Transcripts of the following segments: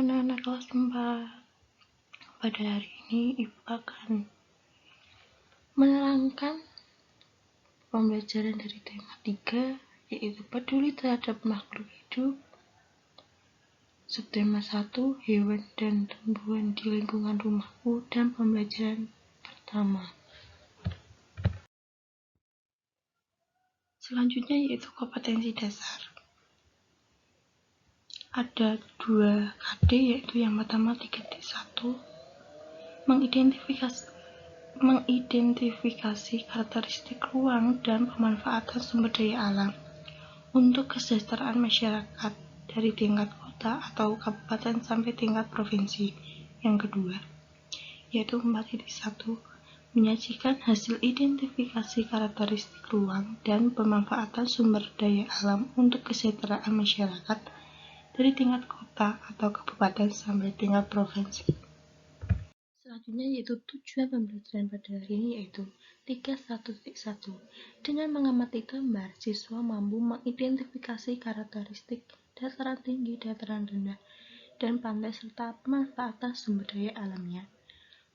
anak-anak kelas 4. Pada hari ini Ibu akan menerangkan pembelajaran dari tema 3, yaitu peduli terhadap makhluk hidup. Subtema 1, hewan dan tumbuhan di lingkungan rumahku, dan pembelajaran pertama. Selanjutnya yaitu kompetensi dasar. Ada 2 KD, yaitu yang pertama 3.1, mengidentifikasi karakteristik ruang dan pemanfaatan sumber daya alam untuk kesejahteraan masyarakat dari tingkat kota atau kabupaten sampai tingkat provinsi. Yang kedua, yaitu 4.1, menyajikan hasil identifikasi karakteristik ruang dan pemanfaatan sumber daya alam untuk kesejahteraan masyarakat dari tingkat kota atau kabupaten sampai tingkat provinsi. Selanjutnya yaitu tujuan pembelajaran pada hari ini, yaitu 3.1.1. Dengan mengamati gambar, siswa mampu mengidentifikasi karakteristik dataran tinggi, dataran rendah, dan pantai serta pemanfaatan sumber daya alamnya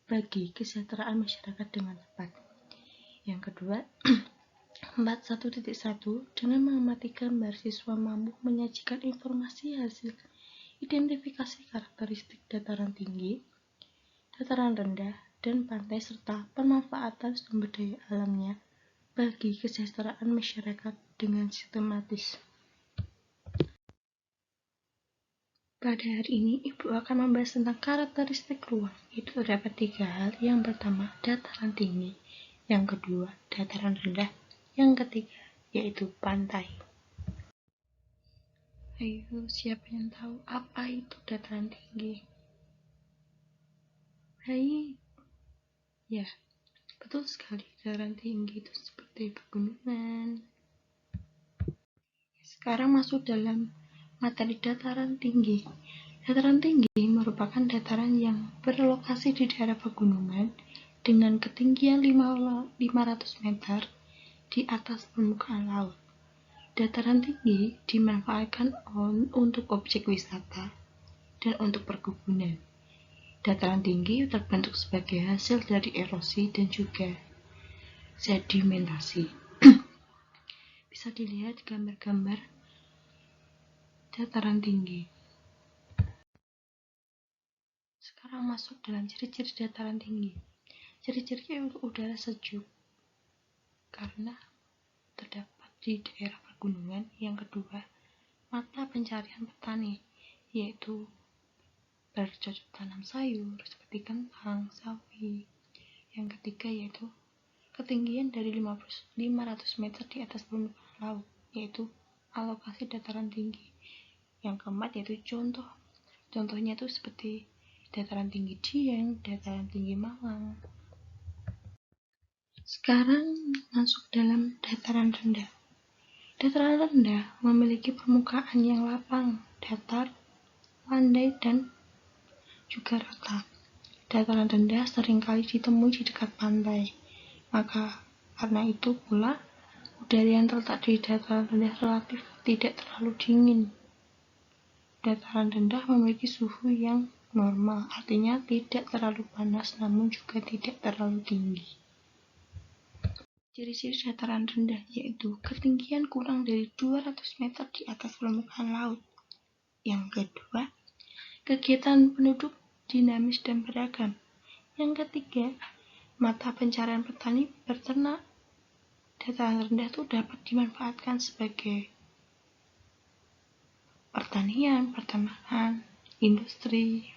bagi kesejahteraan masyarakat dengan tepat. Yang kedua, 4.1.1. Dengan mengamati gambar, siswa mampu menyajikan informasi hasil identifikasi karakteristik dataran tinggi, dataran rendah, dan pantai serta pemanfaatan sumber daya alamnya bagi kesejahteraan masyarakat dengan sistematis. Pada hari ini, Ibu akan membahas tentang karakteristik ruang. Itu terdapat 3 hal. Yang pertama, dataran tinggi. Yang kedua, dataran rendah. Yang ketiga, yaitu pantai. Ayo, siapa yang tahu apa itu dataran tinggi? Hai. Ya, betul sekali, dataran tinggi itu seperti pegunungan. Sekarang masuk dalam materi dataran tinggi. Dataran tinggi merupakan dataran yang berlokasi di daerah pegunungan dengan ketinggian 500 meter di atas permukaan laut. Dataran tinggi dimanfaatkan untuk objek wisata dan untuk perkebunan. Dataran tinggi terbentuk sebagai hasil dari erosi dan juga sedimentasi. Bisa dilihat gambar-gambar dataran tinggi. Sekarang masuk dalam ciri-ciri dataran tinggi. Ciri-cirinya udara sejuk karena terdapat di daerah pegunungan. Yang kedua, mata pencarian petani, yaitu bercocok tanam sayur seperti kentang, sawi. Yang ketiga yaitu ketinggian dari 500 meter di atas permukaan laut, yaitu alokasi dataran tinggi. Yang keempat yaitu contohnya itu seperti dataran tinggi Dieng, dataran tinggi Malang. Sekarang masuk dalam dataran rendah. Dataran rendah memiliki permukaan yang lapang, datar, landai, dan juga rata. Dataran rendah seringkali ditemui di dekat pantai. Maka karena itu pula udara yang terletak di dataran rendah relatif tidak terlalu dingin. Dataran rendah memiliki suhu yang normal, artinya tidak terlalu panas namun juga tidak terlalu tinggi. Ciri-ciri dataran rendah yaitu ketinggian kurang dari 200 meter di atas permukaan laut. Yang kedua, kegiatan penduduk dinamis dan beragam. Yang ketiga, mata pencarian petani berternak. Dataran rendah itu dapat dimanfaatkan sebagai pertanian, peternakan, industri.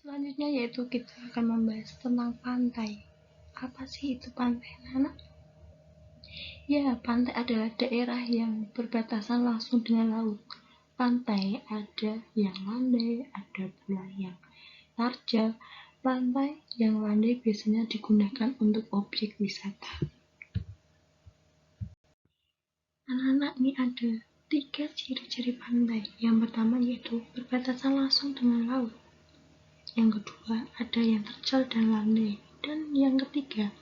Selanjutnya yaitu kita akan membahas tentang pantai. Apa sih itu pantai, anak? Ya, pantai adalah daerah yang berbatasan langsung dengan laut. Pantai ada yang landai, ada pula yang tarjal. Pantai yang landai biasanya digunakan untuk objek wisata. Anak-anak, ini ada 3 ciri-ciri pantai. Yang pertama yaitu berbatasan langsung dengan laut. Yang kedua, ada yang terjal dan landai. Dan yang ketiga,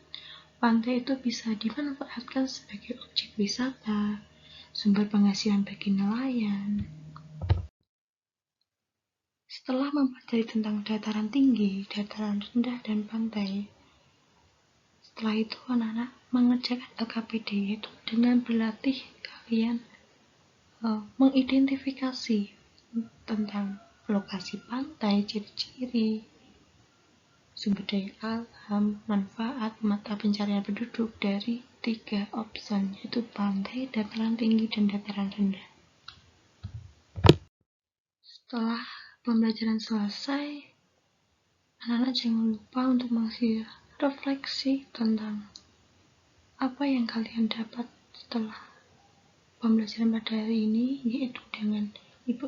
pantai itu bisa dimanfaatkan sebagai objek wisata, sumber penghasilan bagi nelayan. Setelah mempelajari tentang dataran tinggi, dataran rendah, dan pantai, setelah itu anak-anak mengerjakan LKPD, yaitu dengan berlatih kalian mengidentifikasi tentang lokasi pantai, ciri-ciri, sumber daya alam, manfaat, mata pencarian penduduk dari 3 option, yaitu pantai, dataran tinggi, dan dataran rendah. Setelah pembelajaran selesai, anak-anak jangan lupa untuk mengisi refleksi tentang apa yang kalian dapat setelah pembelajaran pada hari ini, yaitu dengan Ibu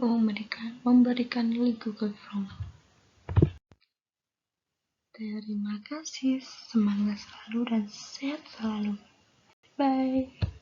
memberikan link Google Form. Terima kasih, semangat selalu dan sehat selalu. Bye.